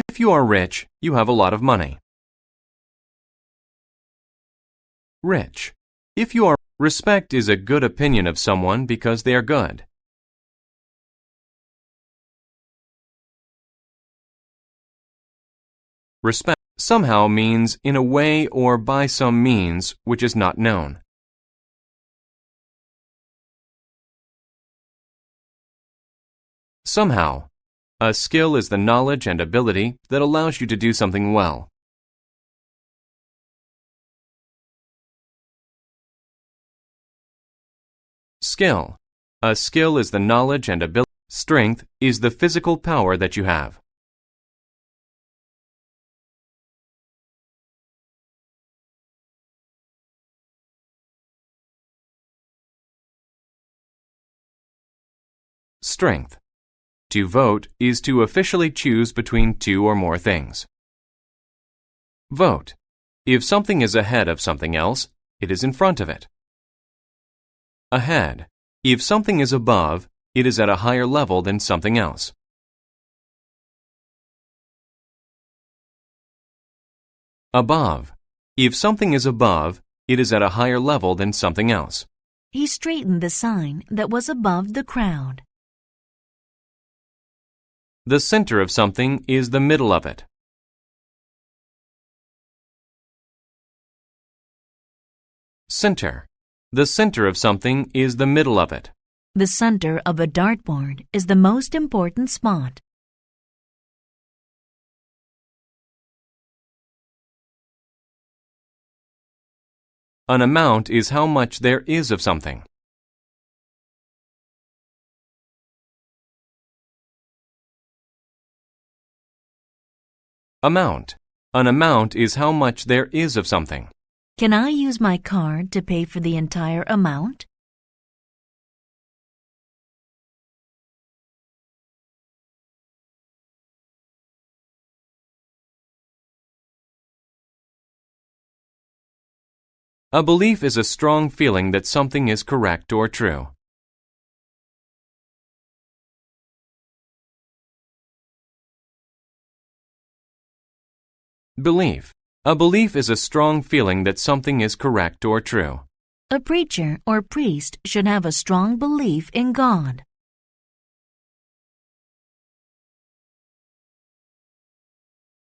If you are rich, you have a lot of money. Rich. If you are respect is a good opinion of someone because they are good. Respect somehow means in a way or by some means which is not known. Somehow. A skill is the knowledge and ability that allows you to do something well. Skill. A skill is the knowledge and ability. Strength is the physical power that you have. Strength. To vote is to officially choose between two or more things. Vote. If something is ahead of something else, it is in front of it. Ahead. If something is above, it is at a higher level than something else. Above. If something is above, it is at a higher level than something else. He straightened the sign that was above the crowd. The center of something is the middle of it. Center. The center of something is the middle of it. The center of a dartboard is the most important spot. An amount is how much there is of something. Amount. An amount is how much there is of something. Can I use my card to pay for the entire amount? A belief is a strong feeling that something is correct or true. Belief. A belief is a strong feeling that something is correct or true. A preacher or priest should have a strong belief in God.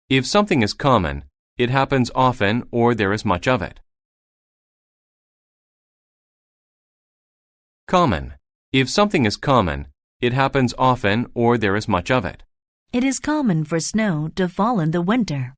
If something is common, it happens often or there is much of it. Common. If something is common, it happens often or there is much of it. It is common for snow to fall in the winter.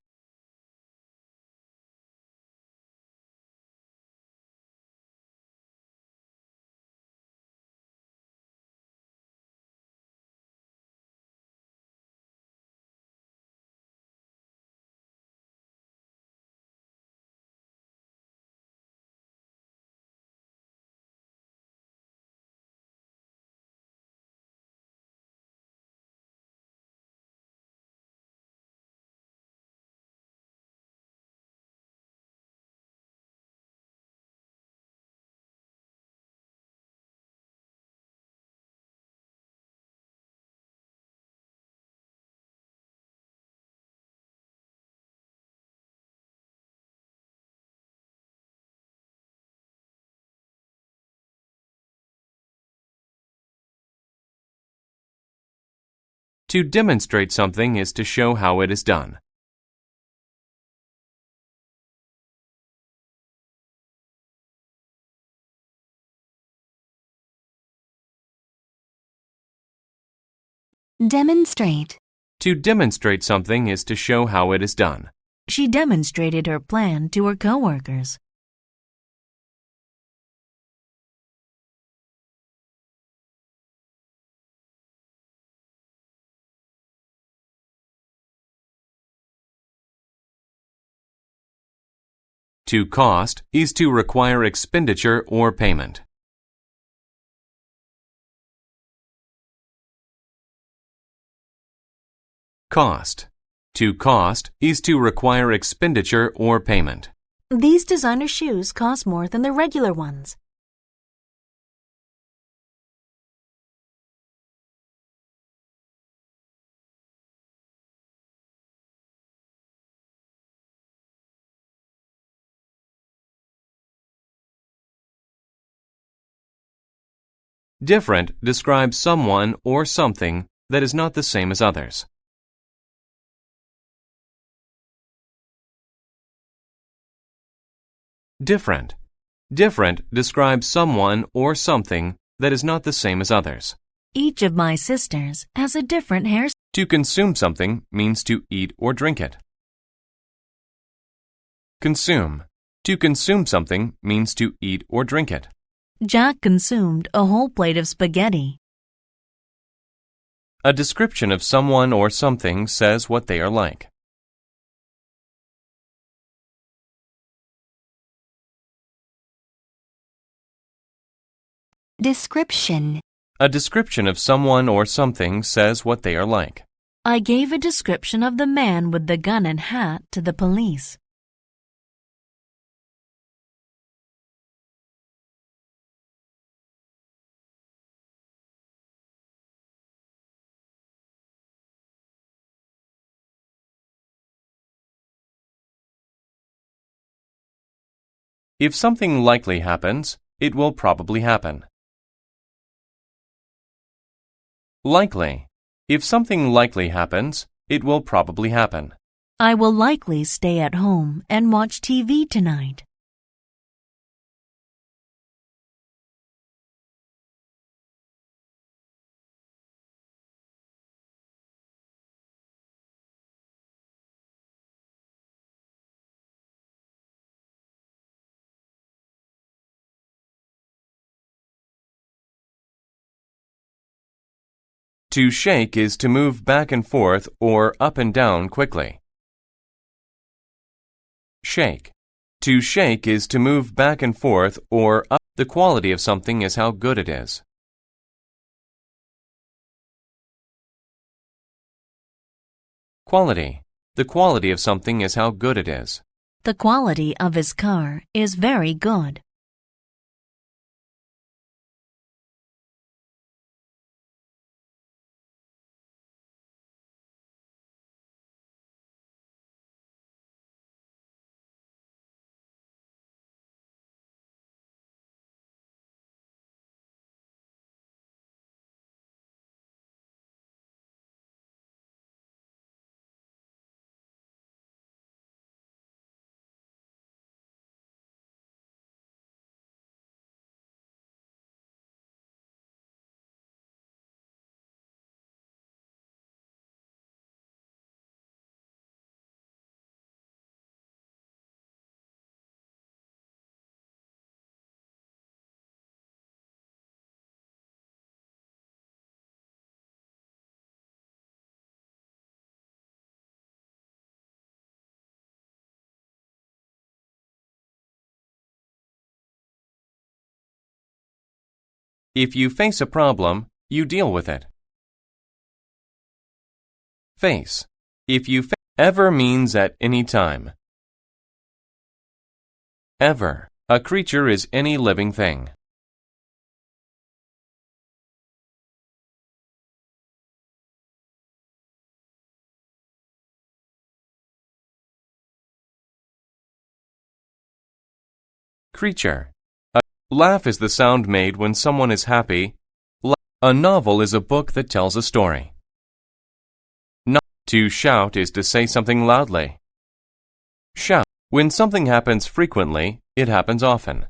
To demonstrate something is to show how it is done. Demonstrate. To demonstrate something is to show how it is done. She demonstrated her plan to her coworkers. To cost is to require expenditure or payment. Cost. To cost is to require expenditure or payment. These designer shoes cost more than the regular ones. Different describes someone or something that is not the same as others. Different. Different describes someone or something that is not the same as others. Each of my sisters has a different hairstyle. To consume something means to eat or drink it. Consume. To consume something means to eat or drink it. Jack consumed a whole plate of spaghetti. A description of someone or something says what they are like. Description. A description of someone or something says what they are like. I gave a description of the man with the gun and hat to the police. If something likely happens, it will probably happen. Likely. If something likely happens, it will probably happen. I will likely stay at home and watch TV tonight. To shake is to move back and forth or up and down quickly. Shake. To shake is to move back and forth or up. The quality of something is how good it is. Quality. The quality of something is how good it is. The quality of his car is very good. If you face a problem, you deal with it. Face. If you ever means at any time. Ever. A creature is any living thing. Creature. A laugh is the sound made when someone is happy. A novel is a book that tells a story. To shout is to say something loudly. Shout. When something happens frequently, it happens often.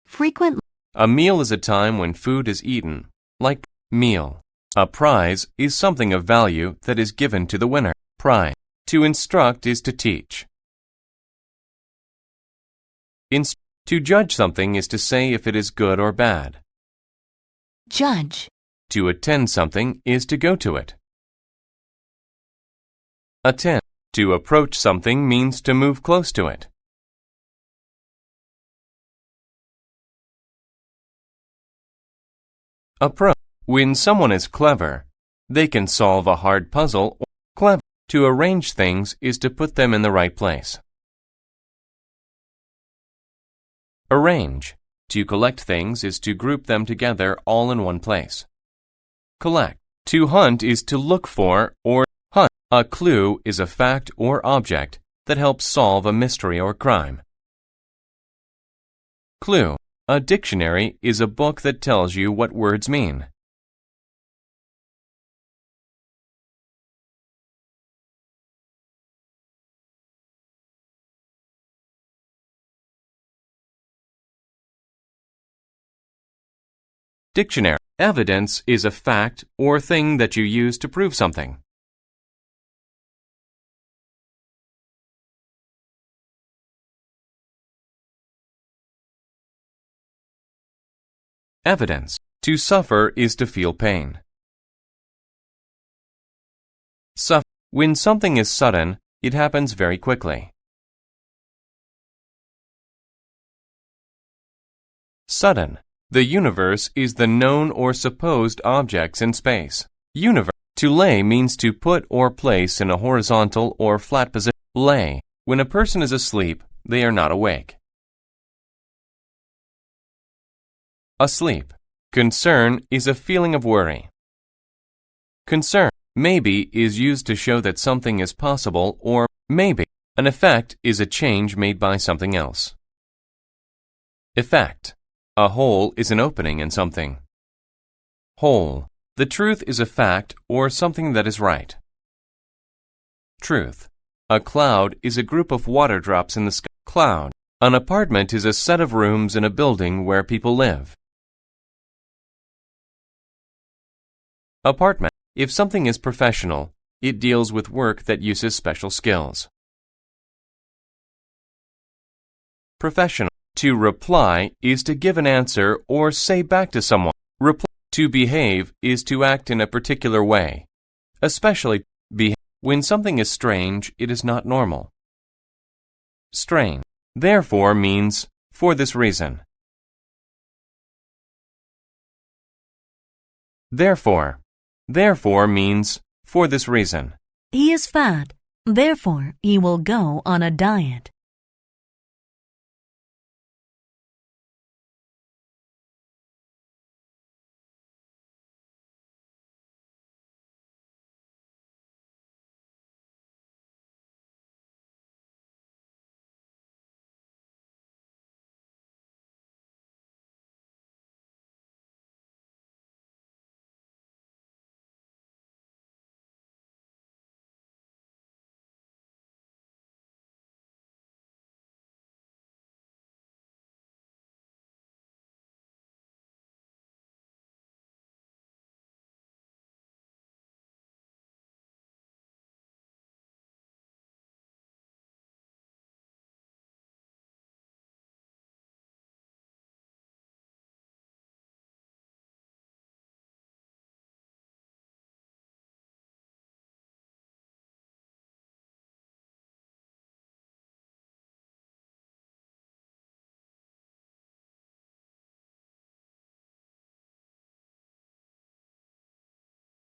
Frequent. A meal is a time when food is eaten, like meal. A prize is something of value that is given to the winner. Prize. To instruct is to teach. To judge something is to say if it is good or bad. Judge. To attend something is to go to it. Attend. To approach something means to move close to it. Approach. When someone is clever, they can solve a hard puzzle. Clever. To arrange things is to put them in the right place. Arrange. To collect things is to group them together all in one place. Collect. To hunt is to look for or hunt. A clue is a fact or object that helps solve a mystery or crime. Clue. A dictionary is a book that tells you what words mean. Dictionary. Evidence is a fact or thing that you use to prove something. Evidence. To suffer is to feel pain. When something is sudden, it happens very quickly. Sudden. The universe is the known or supposed objects in space. Universe. To lay means to put or place in a horizontal or flat position. Lay. When a person is asleep, they are not awake. Asleep. Concern is a feeling of worry. Concern. Maybe is used to show that something is possible or maybe. An effect is a change made by something else. Effect. A hole is an opening in something. Whole. The truth is a fact or something that is right. Truth. A cloud is a group of water drops in the sky. Cloud. An apartment is a set of rooms in a building where people live. Apartment. If something is professional, it deals with work that uses special skills. Professional. To reply is to give an answer or say back to someone. To behave is to act in a particular way, especially behave. When something is strange, it is not normal. Strange. Therefore means for this reason. Therefore. Therefore means for this reason. He is fat, therefore he will go on a diet.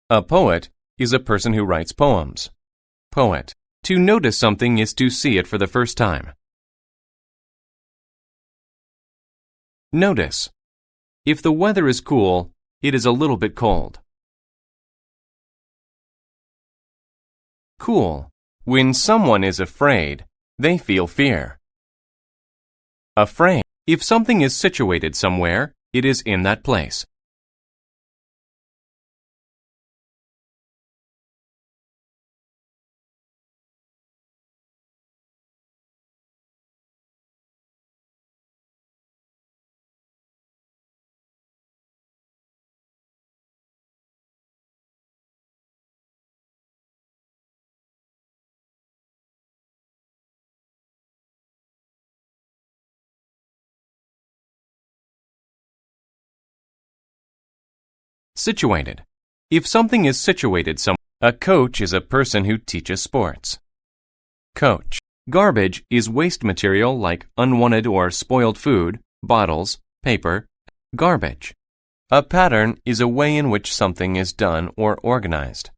A poet is a person who writes poems. Poet. To notice something is to see it for the first time. Notice. If the weather is cool, it is a little bit cold. Cool. When someone is afraid, they feel fear. Afraid. If something is situated somewhere, it is in that place. Situated. If something is situated somewhere, a coach is a person who teaches sports. Coach. Garbage is waste material like unwanted or spoiled food, bottles, paper. Garbage. A pattern is a way in which something is done or organized.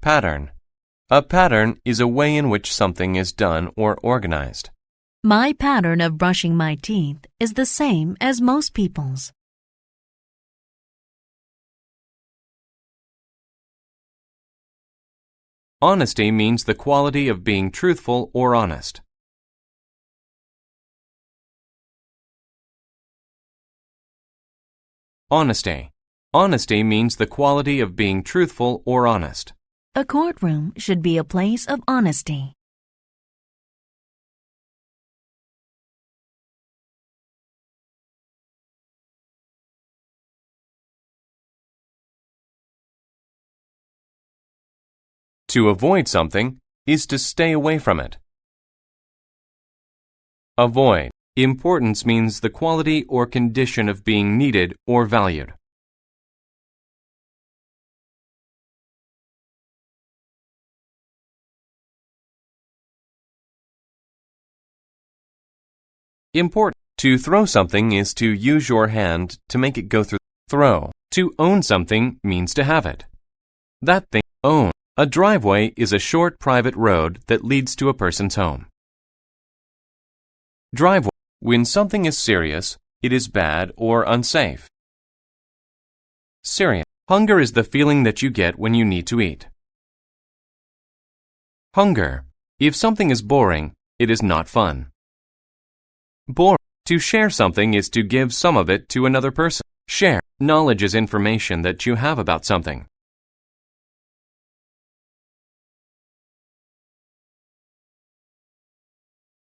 Pattern. A pattern is a way in which something is done or organized. My pattern of brushing my teeth is the same as most people's. Honesty means the quality of being truthful or honest. Honesty. Honesty means the quality of being truthful or honest. A courtroom should be a place of honesty. To avoid something is to stay away from it. Avoid. Importance means the quality or condition of being needed or valued. Important. To throw something is to use your hand to make it go through. Throw. To own something means to have it. That thing. Own. A driveway is a short private road that leads to a person's home. Driveway. When something is serious, it is bad or unsafe. Serious. Hunger is the feeling that you get when you need to eat. Hunger. If something is boring, it is not fun. Bore. To share something is to give some of it to another person. Share. Knowledge is information that you have about something.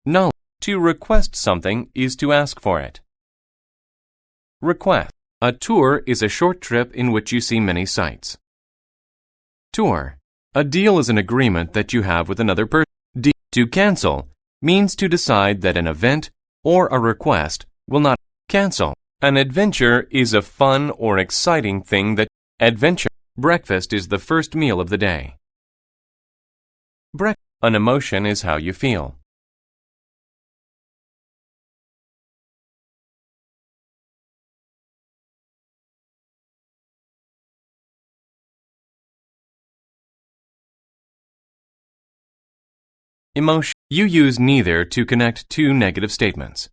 Knowledge. To request something is to ask for it. Request. A tour is a short trip in which you see many sights. Tour. A deal is an agreement that you have with another person. To cancel means to decide that an event or a request will not cancel. An adventure is a fun or exciting thing that adventure. Breakfast is the first meal of the day. An emotion is how you feel. Emotion. You use neither to connect two negative statements.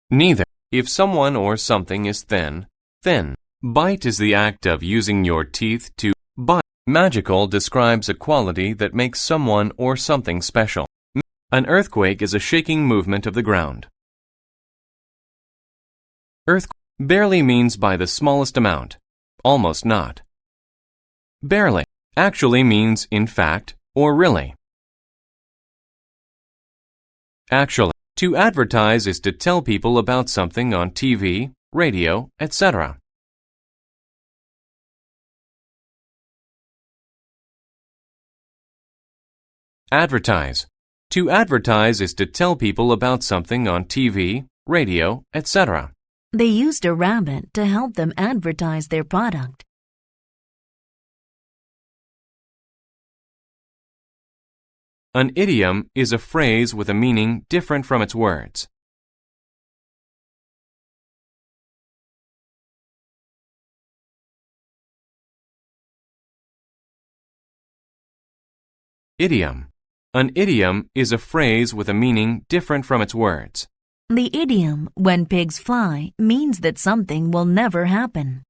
Neither. If someone or something is thin, thin. Bite is the act of using your teeth to bite. Magical describes a quality that makes someone or something special. An earthquake is a shaking movement of the ground. Earthquake barely means by the smallest amount, almost not. Barely actually means in fact or really. Actually. To advertise is to tell people about something on TV, radio, etc. Advertise. To advertise is to tell people about something on TV, radio, etc. They used a rabbit to help them advertise their product. An idiom is a phrase with a meaning different from its words. Idiom. An idiom is a phrase with a meaning different from its words. The idiom, when pigs fly, means that something will never happen.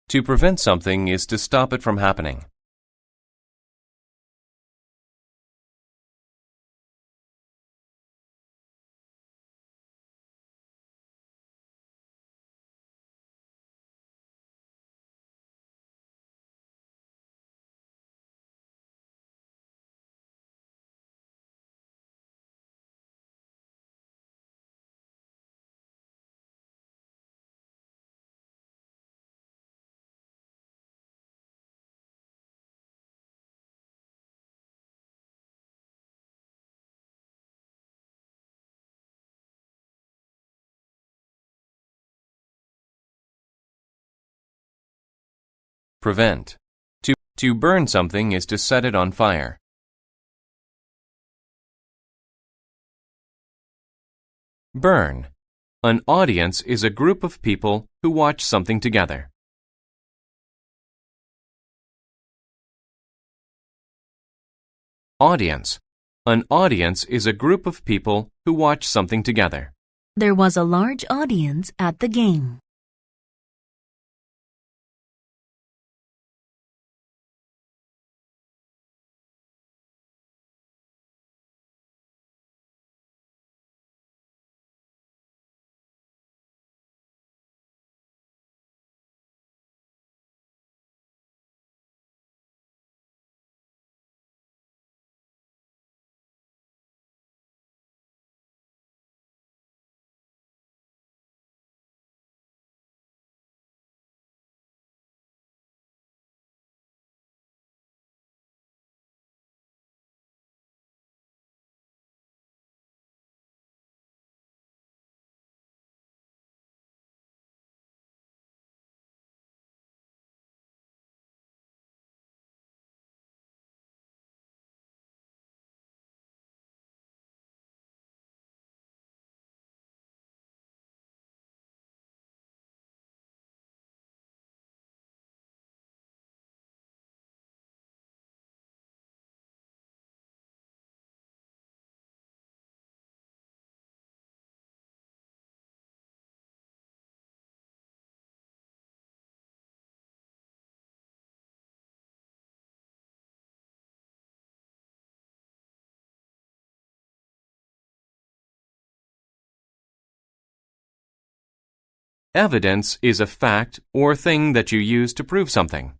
To prevent something is to stop it from happening. Prevent. To burn something is to set it on fire. Burn. An audience is a group of people who watch something together. Audience. An audience is a group of people who watch something together. There was a large audience at the game. Evidence is a fact or thing that you use to prove something.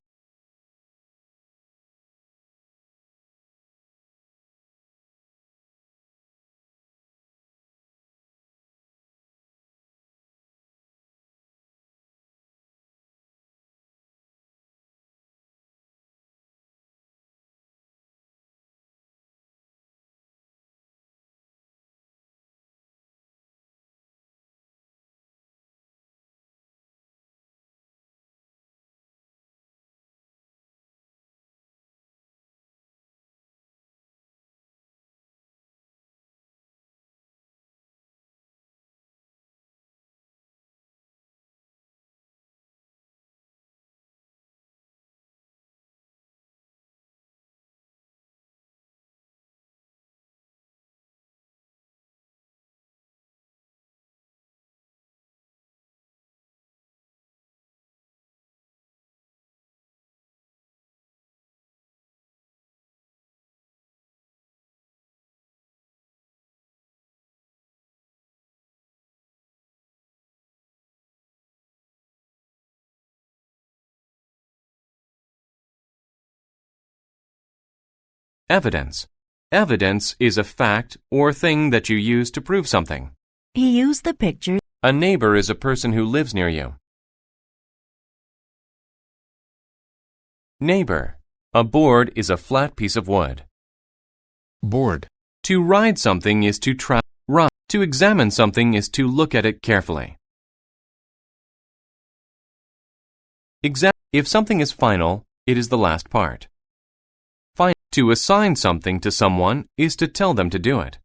Evidence. Evidence is a fact or thing that you use to prove something. He used the picture. A neighbor is a person who lives near you. Neighbor. A board is a flat piece of wood. Board. To ride something is to ride. To examine something is to look at it carefully. If something is final, it is the last part. To assign something to someone is to tell them to do it.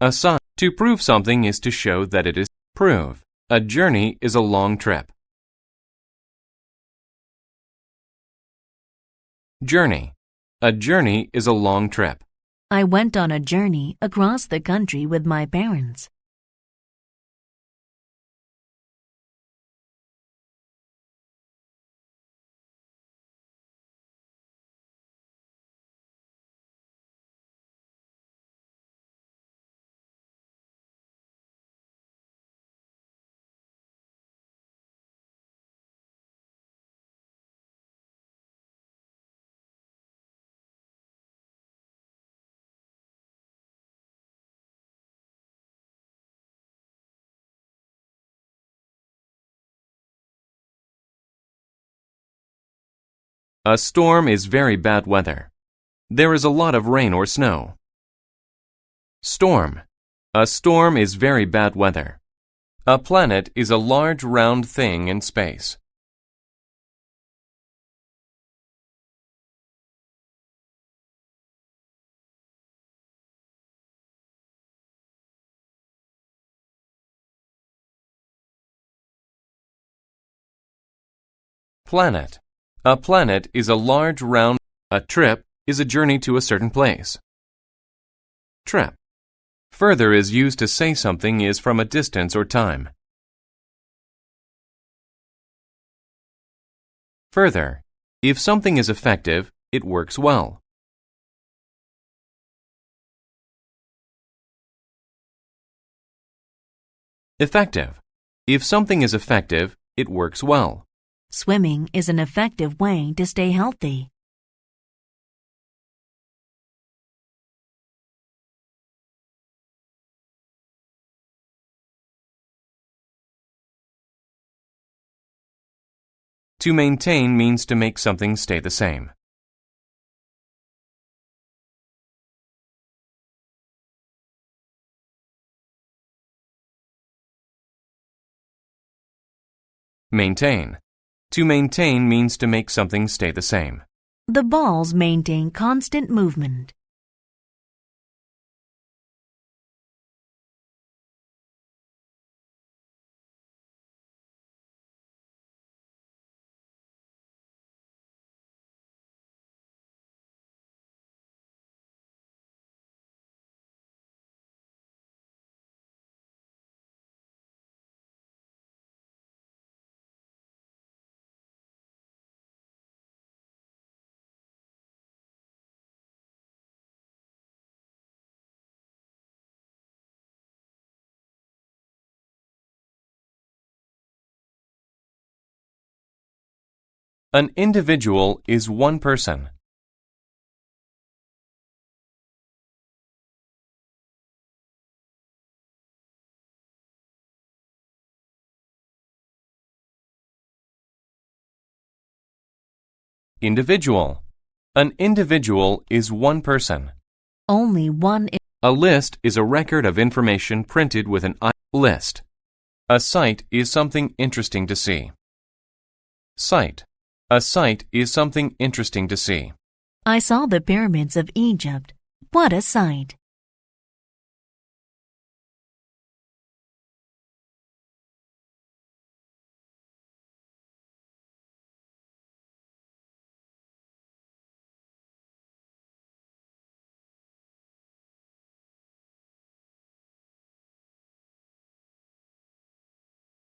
Assign. To prove something is to show that it is. Prove. A journey is a long trip. Journey. A journey is a long trip. I went on a journey across the country with my parents. A storm is very bad weather. There is a lot of rain or snow. Storm. A storm is very bad weather. A planet is a large round thing in space. Planet. A planet is a large round. A trip is a journey to a certain place. Trip. Further is used to say something is from a distance or time. Further. If something is effective, it works well. Effective. If something is effective, it works well. Swimming is an effective way to stay healthy. To maintain means to make something stay the same. Maintain. To maintain means to make something stay the same. The balls maintain constant movement. An individual is one person. Individual. An individual is one person. Only one A list is a record of information printed with an list. A sight is something interesting to see. Sight. A sight is something interesting to see. I saw the pyramids of Egypt. What a sight!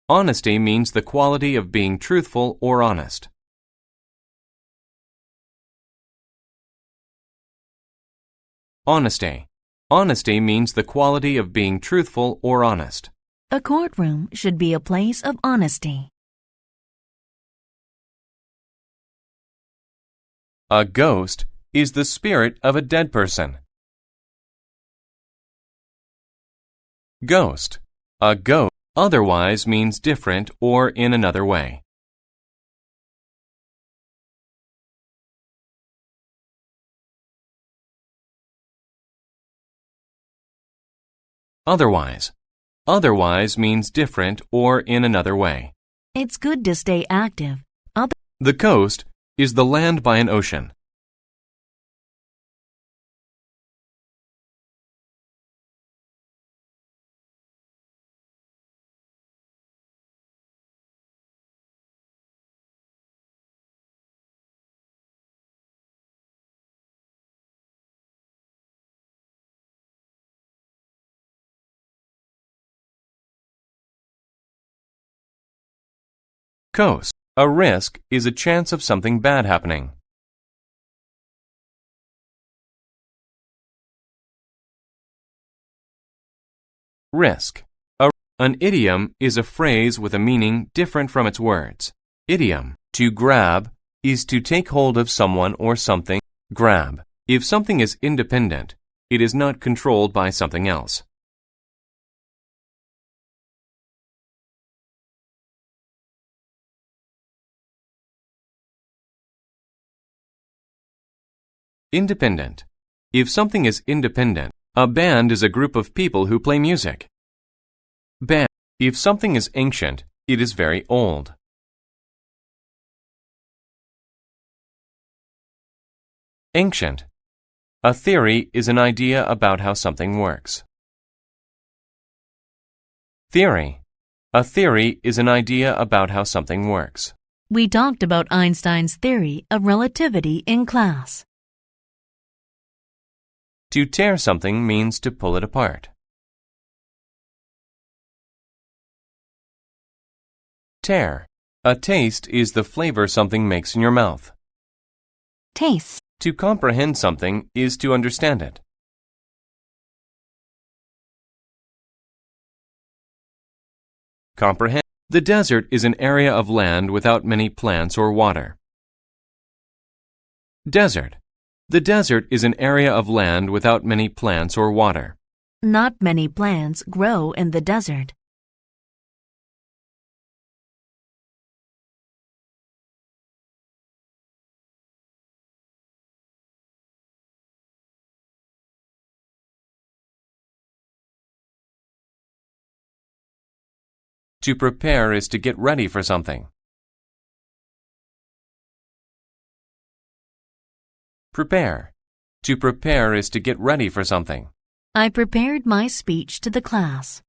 Honesty means the quality of being truthful or honest. Honesty. Honesty means the quality of being truthful or honest. A courtroom should be a place of honesty. A ghost is the spirit of a dead person. Ghost. A ghost otherwise means different or in another way. Otherwise. Otherwise means different or in another way. It's good to stay active. The coast is the land by an ocean. Coast. A risk is a chance of something bad happening. Risk. An idiom is a phrase with a meaning different from its words. Idiom. To grab is to take hold of someone or something. Grab. If something is independent, it is not controlled by something else. Independent. If something is independent, a band is a group of people who play music. Band. If something is ancient, it is very old. Ancient. A theory is an idea about how something works. Theory. A theory is an idea about how something works. We talked about Einstein's theory of relativity in class. To tear something means to pull it apart. Tear. A taste is the flavor something makes in your mouth. Taste. To comprehend something is to understand it. Comprehend. The desert is an area of land without many plants or water. Desert. The desert is an area of land without many plants or water. Not many plants grow in the desert. To prepare is to get ready for something. Prepare. To prepare is to get ready for something. I prepared my speech to the class.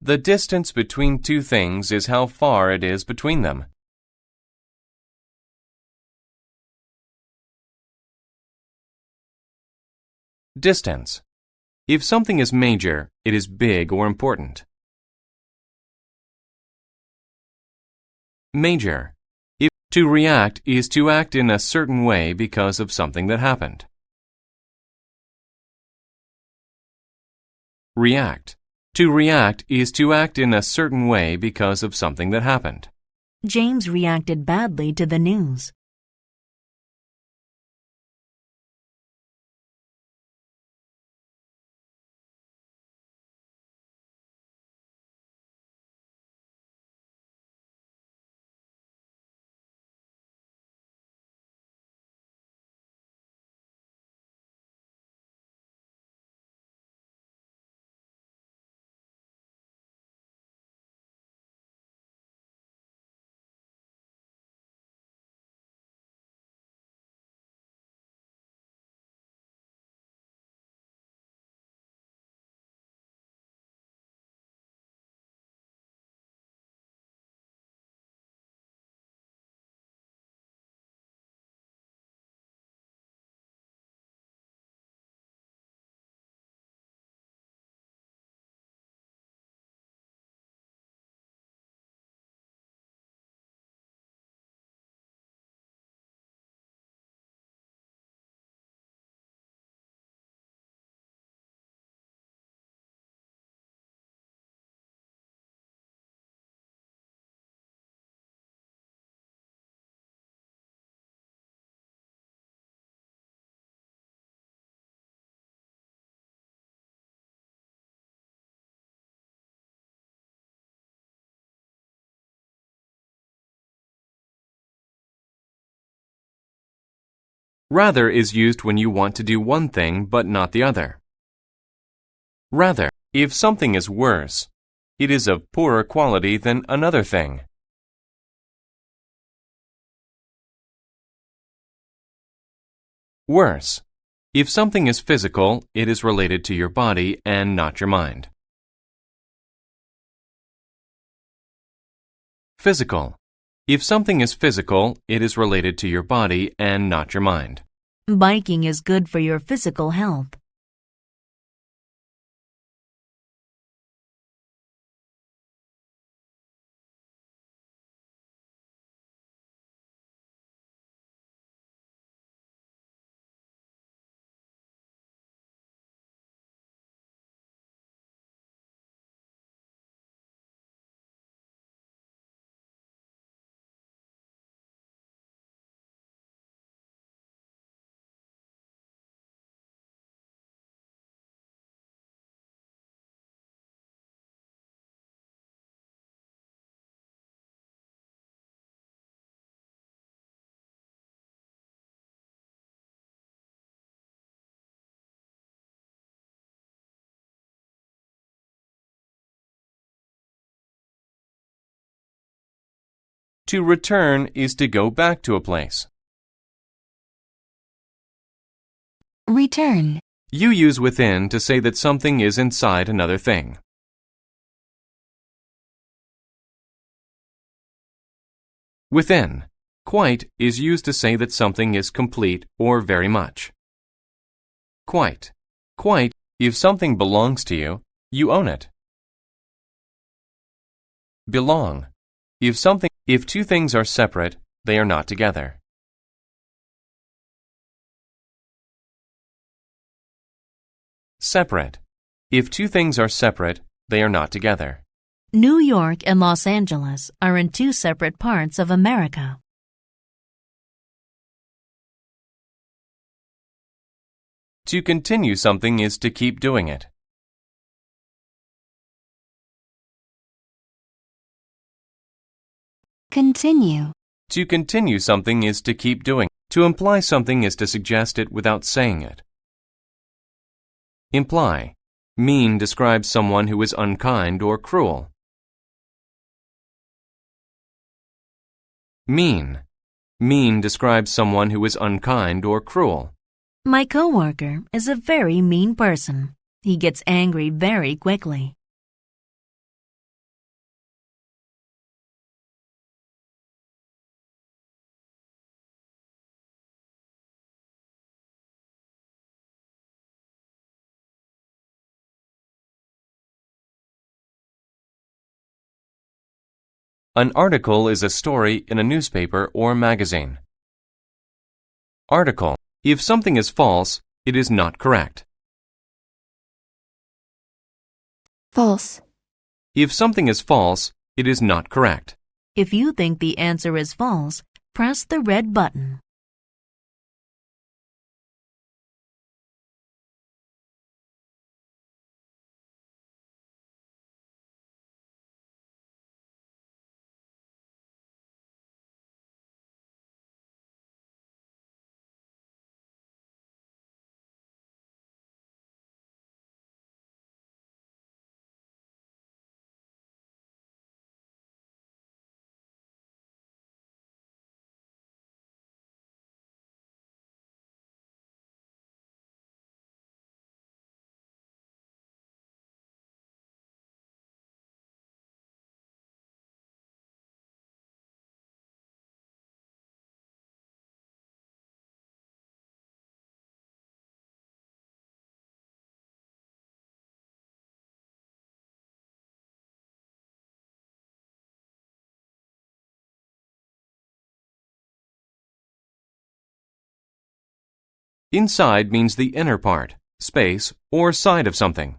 The distance between two things is how far it is between them. Distance. If something is major, it is big or important. Major. If to react is to act in a certain way because of something that happened. React. To react is to act in a certain way because of something that happened. James reacted badly to the news. Rather is used when you want to do one thing but not the other. Rather, if something is worse, it is of poorer quality than another thing. Worse. If something is physical, it is related to your body and not your mind. Physical. If something is physical, it is related to your body and not your mind. Biking is good for your physical health. To return is to go back to a place. Return. You use within to say that something is inside another thing. Within. Quite is used to say that something is complete or very much. Quite. Quite, if something belongs to you, you own it. Belong. If two things are separate, they are not together. Separate. If two things are separate, they are not together. New York and Los Angeles are in two separate parts of America. To continue something is to keep doing it. Continue. To continue something is to keep doing. To imply something is to suggest it without saying it. Imply. Mean describes someone who is unkind or cruel. Mean. Mean describes someone who is unkind or cruel. My coworker is a very mean person. He gets angry very quickly. An article is a story in a newspaper or magazine. Article. If something is false, it is not correct. False. If something is false, it is not correct. If you think the answer is false, press the red button. Inside means the inner part, space, or side of something.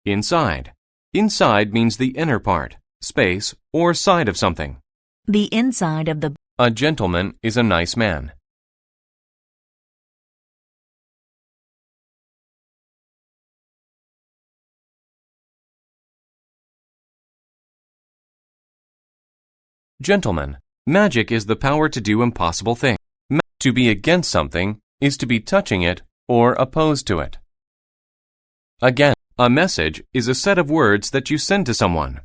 Inside. Inside means the inner part, space, or side of something. The inside of the A gentleman is a nice man. Gentlemen, magic is the power to do impossible things. To be against something is to be touching it or opposed to it. Again, a message is a set of words that you send to someone.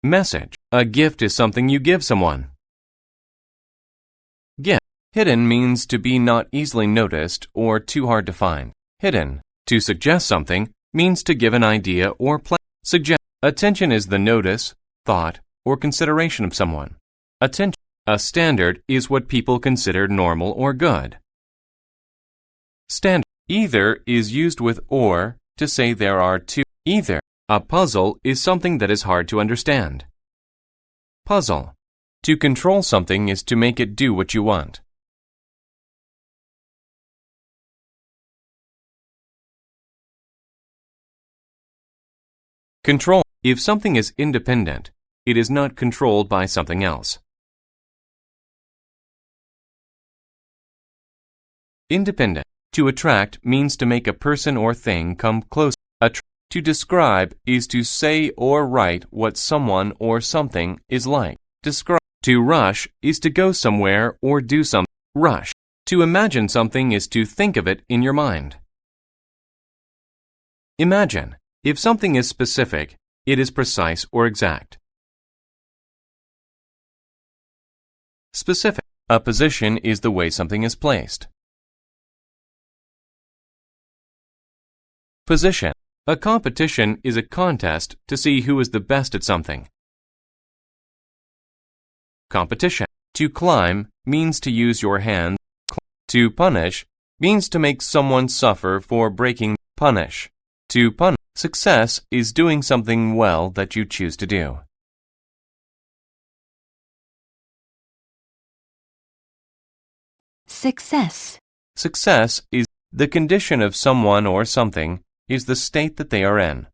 Message. A gift is something you give someone. Gift. Hidden means to be not easily noticed or too hard to find. Hidden. To suggest something means to give an idea or plan. Suggest. Attention is the notice, thought, or consideration of someone. Attention. A standard is what people consider normal or good. Standard. Either is used with or to say there are two. Either. A puzzle is something that is hard to understand. Puzzle. To control something is to make it do what you want. Control. If something is independent, it is not controlled by something else. Independent. To attract means to make a person or thing come close. To describe is to say or write what someone or something is like. Describe. To rush is to go somewhere or do something. Rush. To imagine something is to think of it in your mind. Imagine. If something is specific, it is precise or exact. Specific. A position is the way something is placed. Position. A competition is a contest to see who is the best at something. Competition. To climb means to use your hands. To punish means to make someone suffer for breaking. Punish. To punish. Success is doing something well that you choose to do. Success. Success is the condition of someone or something is the state that they are in.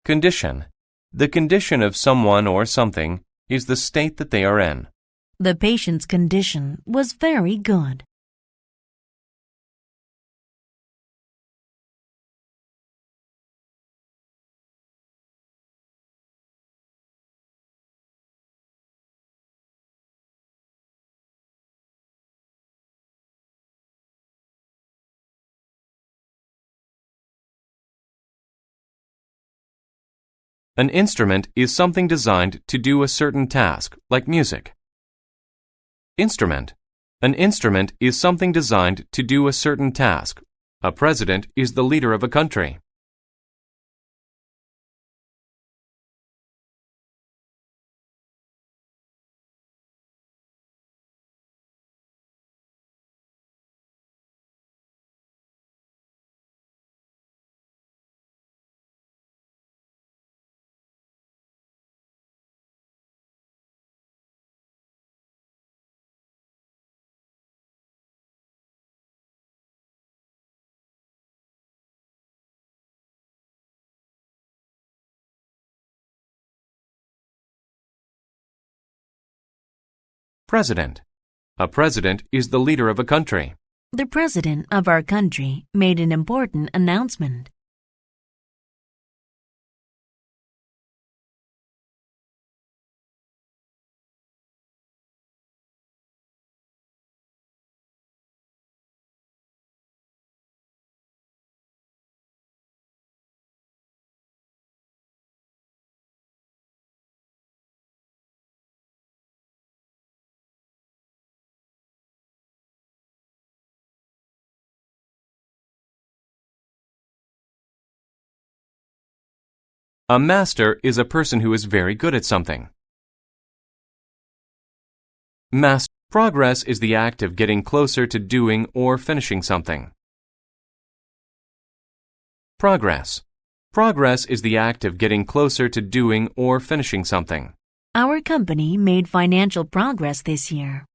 Condition. The condition of someone or something is the state that they are in. The patient's condition was very good. An instrument is something designed to do a certain task, like music. Instrument. An instrument is something designed to do a certain task. A president is the leader of a country. President. A president is the leader of a country. The president of our country made an important announcement. A master is a person who is very good at something. Progress is the act of getting closer to doing or finishing something. Progress. Progress is the act of getting closer to doing or finishing something. Our company made financial progress this year.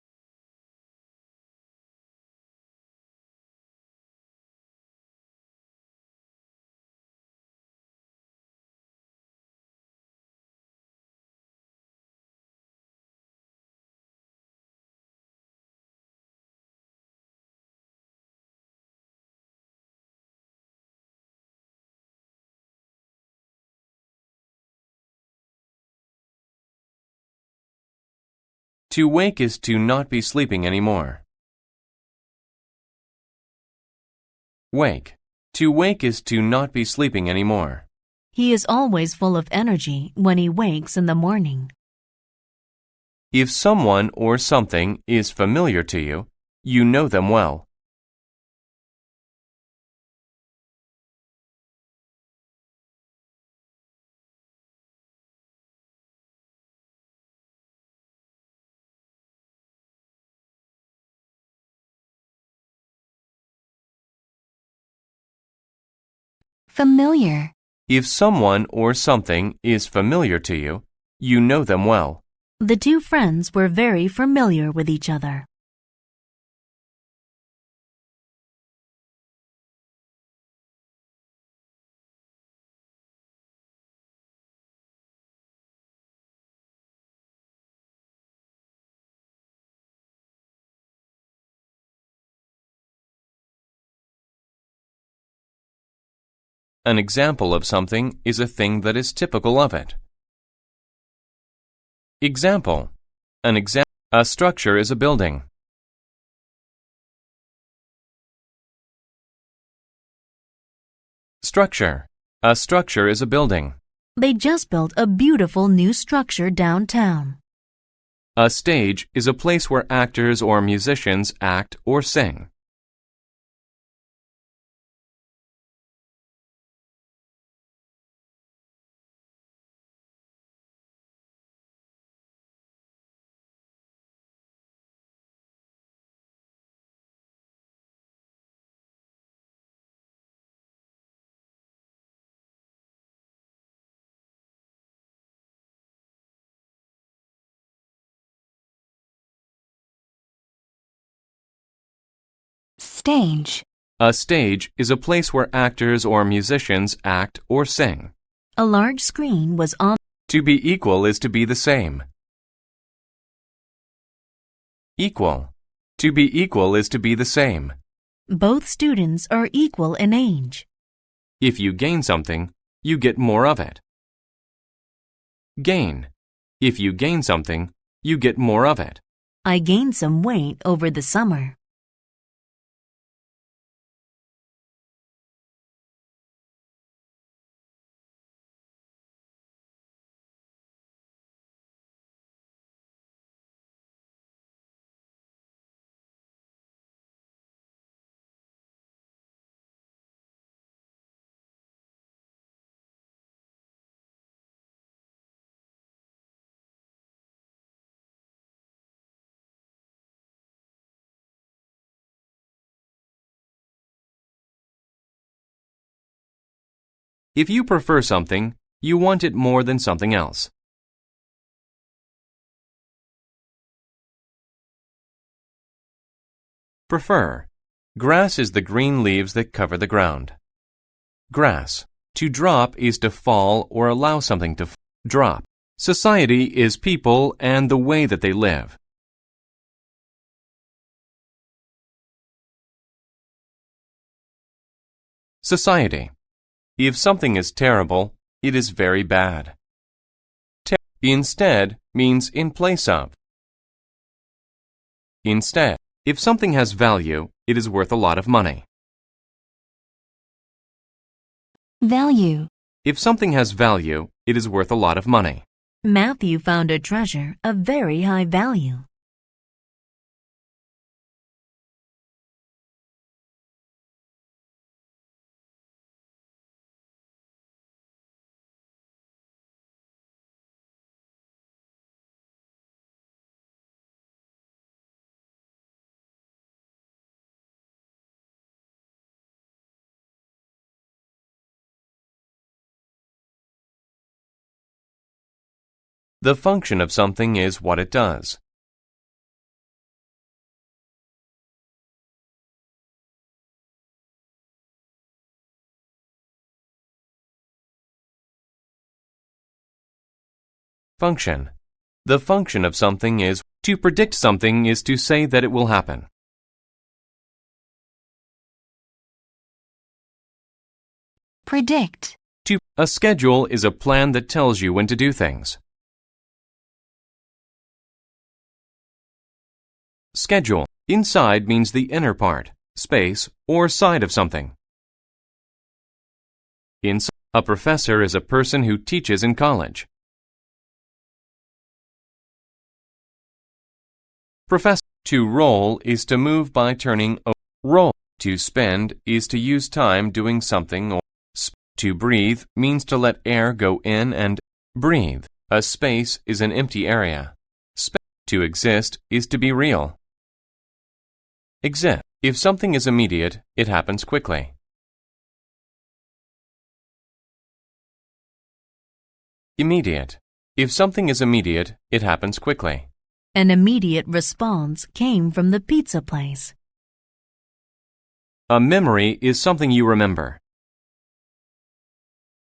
To wake is to not be sleeping anymore. Wake. To wake is to not be sleeping anymore. He is always full of energy when he wakes in the morning. If someone or something is familiar to you, you know them well. Familiar. If someone or something is familiar to you, you know them well. The two friends were very familiar with each other. An example of something is a thing that is typical of it. Example. A structure is a building. Structure. A structure is a building. They just built a beautiful new structure downtown. A stage is a place where actors or musicians act or sing. Stage. A stage is a place where actors or musicians act or sing. A large screen was on. To be equal is to be the same. Equal. To be equal is to be the same. Both students are equal in age. If you gain something, you get more of it. Gain. If you gain something, you get more of it. I gained some weight over the summer. If you prefer something, you want it more than something else. Prefer. Grass is the green leaves that cover the ground. Grass. To drop is to fall or allow something to drop. Society is people and the way that they live. Society. If something is terrible, it is very bad. Instead means in place of. Instead. If something has value, it is worth a lot of money. Value. If something has value, it is worth a lot of money. Matthew found a treasure of very high value. The function of something is what it does. Function. The function of something is to predict something is to say that it will happen. Predict. A schedule is a plan that tells you when to do things. Schedule. Inside means the inner part, space, or side of something. Inside. A professor is a person who teaches in college. Professor. To roll is to move by turning over. Roll. To spend is to use time doing something or to breathe means to let air go in and breathe. A space is an empty area. To exist is to be real. Exist. If something is immediate, it happens quickly. Immediate. If something is immediate, it happens quickly. An immediate response came from the pizza place. A memory is something you remember.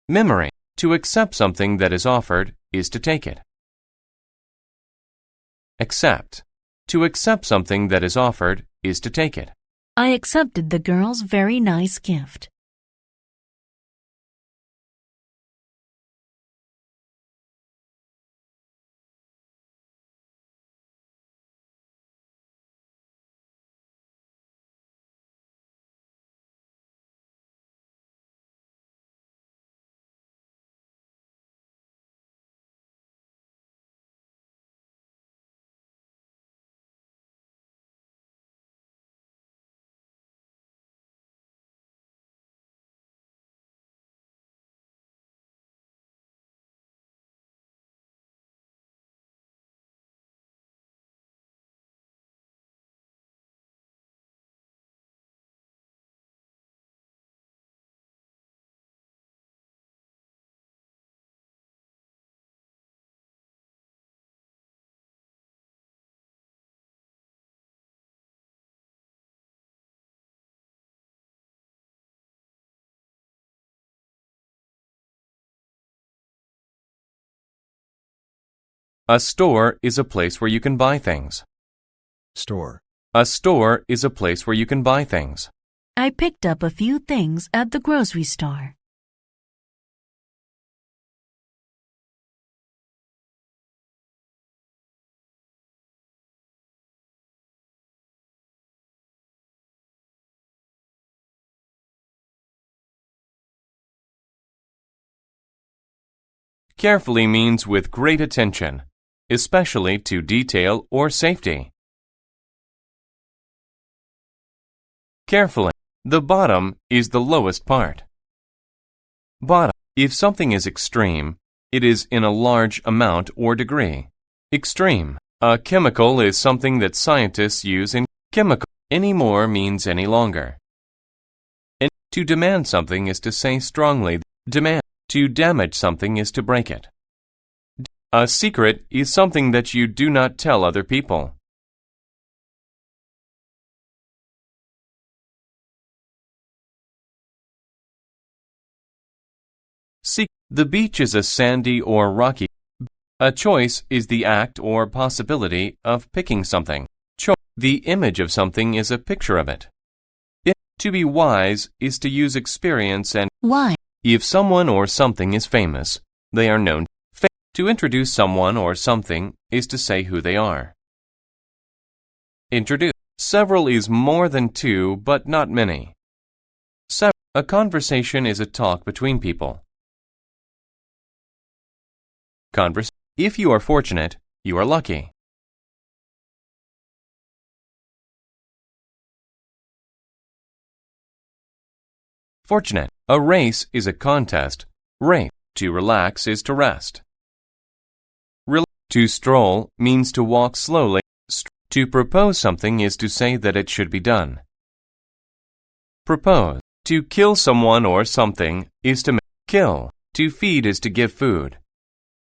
Memory. To accept something that is offered is to take it. Accept. To accept something that is offered is to take it. I accepted the girl's very nice gift. A store is a place where you can buy things. Store. A store is a place where you can buy things. I picked up a few things at the grocery store. Carefully means with great attention, especially to detail or safety. Carefully. The bottom is the lowest part. Bottom. If something is extreme, it is in a large amount or degree. Extreme. A chemical is something that scientists use in chemical. Any more means any longer. And to demand something is to say strongly. Demand. To damage something is to break it. A secret is something that you do not tell other people. The beach is a sandy or rocky. A choice is the act or possibility of picking something. The image of something is a picture of it. To be wise is to use experience and Why? If someone or something is famous, they are known. To introduce someone or something is to say who they are. Introduce. Several is more than two, but not many. A conversation is a talk between people. If you are fortunate, you are lucky. Fortunate. A race is a contest. Race. To relax is to rest. To stroll means to walk slowly. To propose something is to say that it should be done. Propose. To kill someone or something is to kill. To feed is to give food.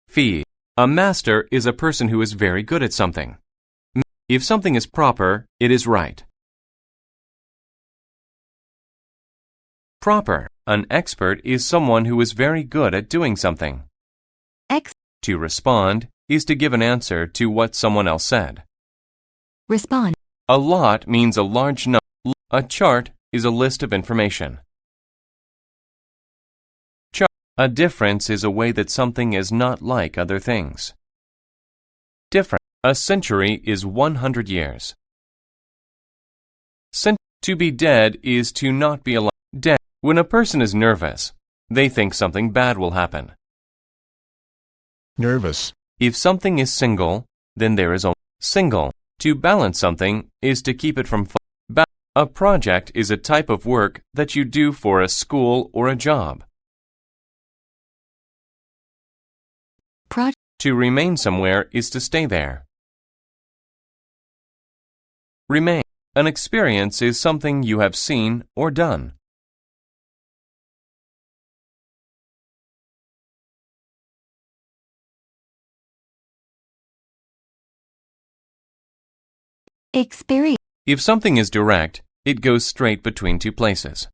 Feed. A master is a person who is very good at something. If something is proper, it is right. Proper. An expert is someone who is very good at doing something. To respond is to give an answer to what someone else said. Respond. A lot means a large number. A chart is a list of information. A difference is a way that something is not like other things. Different. A century is 100 years. To be dead is to not be alive. Dead. When a person is nervous, they think something bad will happen. Nervous. If something is single, then there is only single. To balance something is to keep it from A project is a type of work that you do for a school or a job. To remain somewhere is to stay there. Remain. An experience is something you have seen or done. Experience. If something is direct, it goes straight between two places.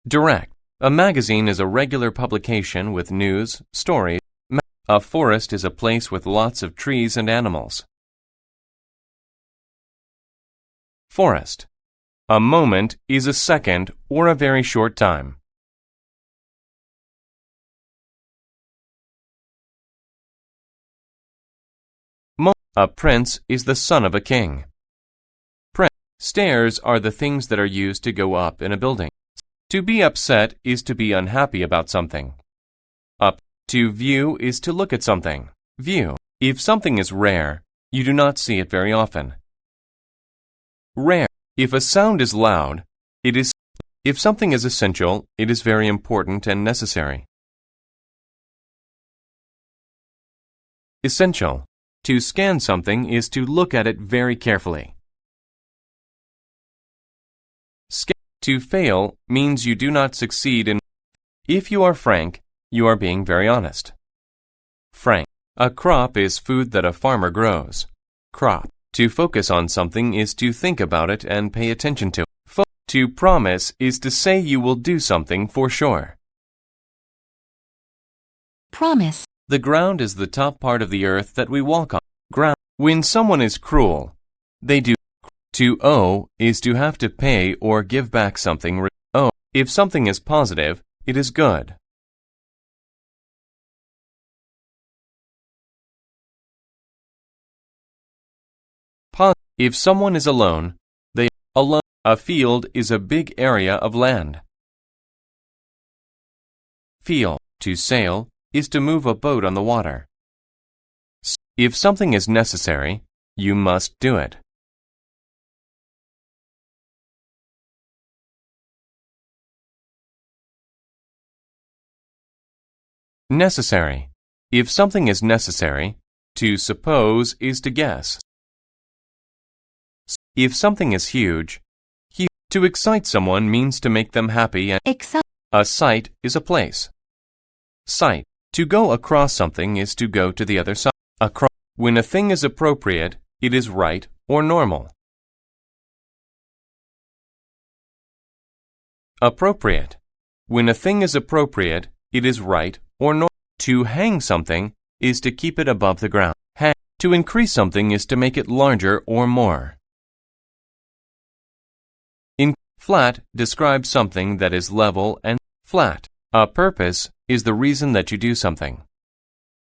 Direct. A magazine is a regular publication with news, stories. A forest is a place with lots of trees and animals. Forest. A moment is a second or a very short time. A prince is the son of a king. Stairs are the things that are used to go up in a building. To be upset is to be unhappy about something. Up. To view is to look at something. View. If something is rare, you do not see it very often. Rare. If a sound is loud, it is. If something is essential, it is very important and necessary. Essential. To scan something is to look at it very carefully. To fail means you do not succeed in. If you are frank, you are being very honest. Frank. A crop is food that a farmer grows. Crop. To focus on something is to think about it and pay attention to it. To promise is to say you will do something for sure. Promise. The ground is the top part of the earth that we walk on. Ground. When someone is cruel, they do. To owe is to have to pay or give back something. Owe. If something is positive, it is good. If someone is alone, they alone. A field is a big area of land. Feel. To sail is to move a boat on the water. If something is necessary, you must do it. Necessary. If something is necessary, to suppose is to guess. If something is huge, to excite someone means to make them happy and a site is a place. Site. To go across something is to go to the other side. When a thing is appropriate, it is right or normal. Appropriate. When a thing is appropriate, it is right or normal. To hang something is to keep it above the ground. Hang. To increase something is to make it larger or more. Flat describes something that is level and flat. A purpose is the reason that you do something.